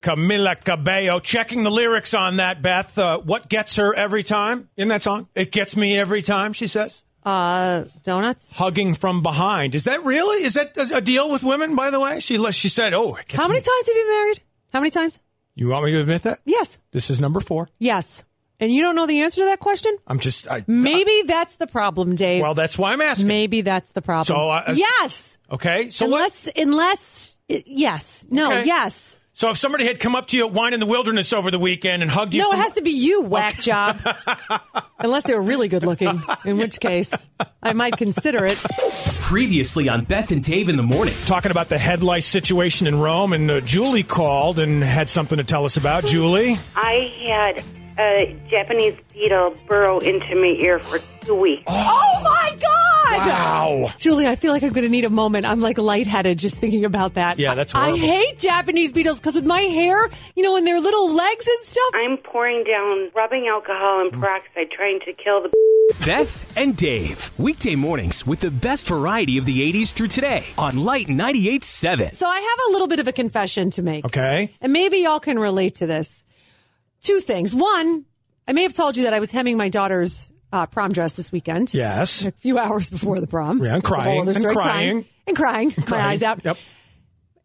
Camila Cabello. Checking the lyrics on that, Beth. What gets her every time in that song? It gets me every time, she says. Donuts. Hugging from behind. Is that really? Is that a deal with women, by the way? She said, it gets How many times have you been married? How many times? You want me to admit that? Yes. This is number 4. Yes. And you don't know the answer to that question? Maybe that's the problem, Dave. Well, that's why I'm asking. Maybe that's the problem. So, yes. Okay. So yes. No, okay. Yes. So if somebody had come up to you at Wine in the Wilderness over the weekend and hugged you... No, it has to be you, whack job. Unless they were really good looking, in which case I might consider it. Previously on Beth and Dave in the Morning. Talking about the head lice situation in Rome, and Julie called and had something to tell us about. Julie? I had a Japanese beetle burrow into my ear for 2 weeks. Oh, my God! Wow. Julie, I feel like I'm going to need a moment. I'm like lightheaded just thinking about that. Yeah, that's horrible. I hate Japanese beetles because with my hair, and their little legs and stuff. I'm pouring down rubbing alcohol and peroxide trying to kill the... Beth and Dave. Weekday mornings with the best variety of the 80s through today on Light 98.7. So I have a little bit of a confession to make. Okay. And maybe y'all can relate to this. 2 things. One, I may have told you that I was hemming my daughter's prom dress this weekend. Yes. A few hours before the prom. Yeah, and crying. Crying. My eyes out. Yep.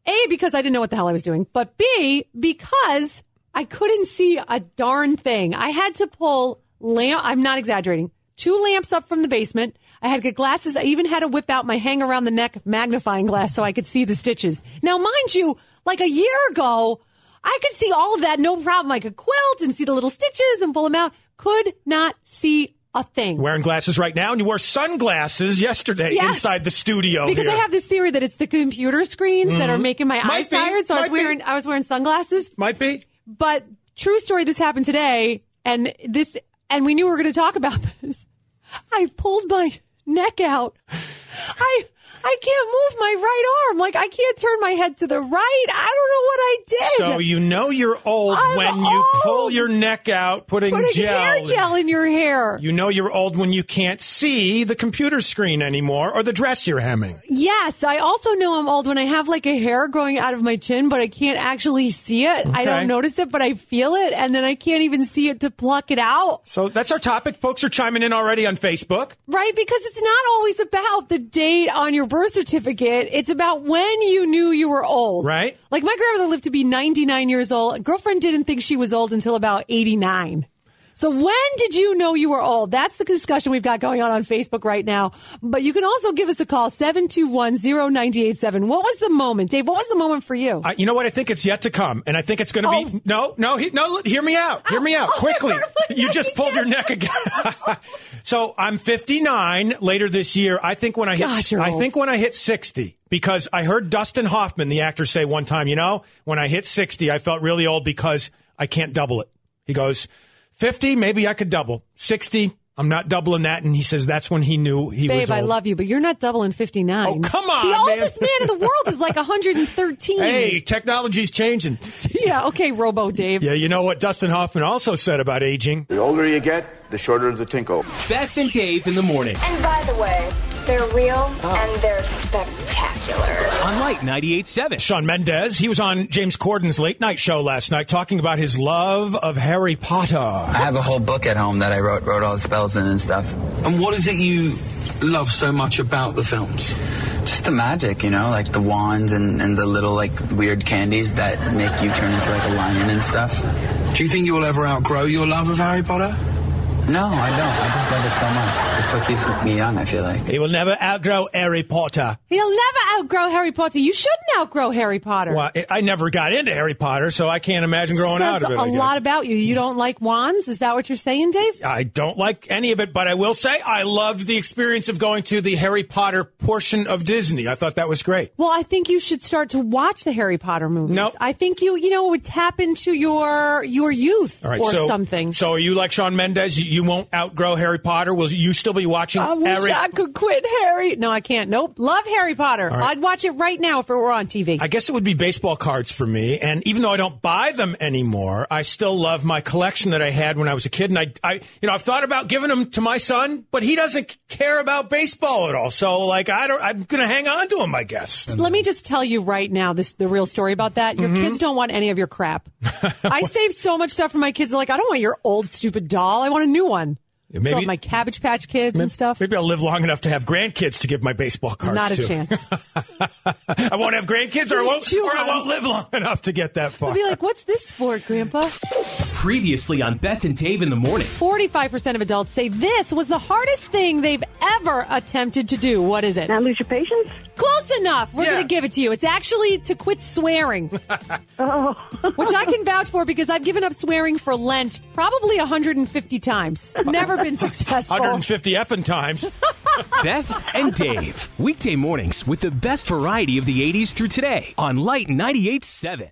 A, because I didn't know what the hell I was doing. But B, because I couldn't see a darn thing. I had to pull I'm not exaggerating, 2 lamps up from the basement. I had to get glasses. I even had to whip out my hang around the neck magnifying glass so I could see the stitches. Now, mind you, like a year ago, I could see all of that, no problem. I could quilt and see the little stitches and pull them out. Could not see a thing. Wearing glasses right now, and you wore sunglasses yesterday inside the studio. Because here. I have this theory that it's the computer screens that are making my eyes tired. So I was wearing sunglasses. Might be. But true story, this happened today, and we knew we were going to talk about this. I pulled my neck out. I can't move my right arm. Like, I can't turn my head to the right. I don't know what I did. So you're old when you pull your neck out, putting hair gel in your hair. You know you're old when you can't see the computer screen anymore or the dress you're hemming. Yes. I also know I'm old when I have like a hair growing out of my chin, but I can't actually see it. Okay. I don't notice it, but I feel it, and then I can't even see it to pluck it out. So that's our topic. Folks are chiming in already on Facebook. Right, because it's not always about the date on your birth certificate. It's about when you knew you were old. Right. Like my grandmother lived to be 99 years old. Girlfriend didn't think she was old until about 89. So when did you know you were old? That's the discussion we've got going on Facebook right now. But you can also give us a call, 721-0987. What was the moment? Dave, what was the moment for you? You know what? I think it's yet to come. And I think it's going to be... No, hear me out. Hear me out. Quickly. You just pulled your neck again. So I'm 59 later this year. I think when I hit 60, because I heard Dustin Hoffman, the actor, say one time, when I hit 60, I felt really old because I can't double it. He goes... 50, maybe I could double. 60, I'm not doubling that. And he says that's when he knew he was old. Babe, I love you, but you're not doubling 59. Oh, come on, The oldest man in the world is like 113. Hey, technology's changing. Yeah, okay, Robo Dave. Yeah, you know what Dustin Hoffman also said about aging? The older you get, the shorter the tinkle. Beth and Dave in the Morning. And by the way, they're real and they're spectacular. On Light 98.7. Shawn Mendes, he was on James Corden's late night show last night talking about his love of Harry Potter. I have a whole book at home that I wrote all the spells in and stuff. And what is it you love so much about the films? Just the magic, like the wands and the little weird candies that make you turn into a lion and stuff. Do you think you'll ever outgrow your love of Harry Potter? No, I don't. I just love it so much. It's what keeps me young, I feel like. He will never outgrow Harry Potter. He'll never outgrow Harry Potter. You shouldn't outgrow Harry Potter. Well, I never got into Harry Potter, so I can't imagine growing out of it. A lot about you. You don't like wands? Is that what you're saying, Dave? I don't like any of it, but I will say I loved the experience of going to the Harry Potter portion of Disney. I thought that was great. Well, I think you should start to watch the Harry Potter movies. No. I think you would tap into your youth something. So are you like Shawn Mendes? you won't outgrow Harry Potter? Will you still be watching I wish Harry? I could quit Harry. No, I can't. Nope. Love Harry Potter. Right. I'd watch it right now if it were on TV. I guess it would be baseball cards for me. And even though I don't buy them anymore, I still love my collection that I had when I was a kid. And I've thought about giving them to my son, but he doesn't care about baseball at all. So, like, I'm going to hang on to them, I guess. Let me just tell you right now the real story about that. Your kids don't want any of your crap. I save so much stuff for my kids. They're like, I don't want your old stupid doll. I want a new one. Maybe so my Cabbage Patch Kids and stuff. Maybe I'll live long enough to have grandkids to give my baseball cards Not to. a chance. I won't have grandkids, or I won't live long enough to get that far. I'll be like, what's this sport, Grandpa? Previously on Beth and Dave in the morning. 45% of adults say this was the hardest thing they've ever attempted to do. What is it? Not lose your patience? Close enough. We're going to give it to you. It's actually to quit swearing. Which I can vouch for because I've given up swearing for Lent probably 150 times. Never been successful. 150 effing times. Beth and Dave. Weekday mornings with the best variety of the 80s through today on Light 98.7.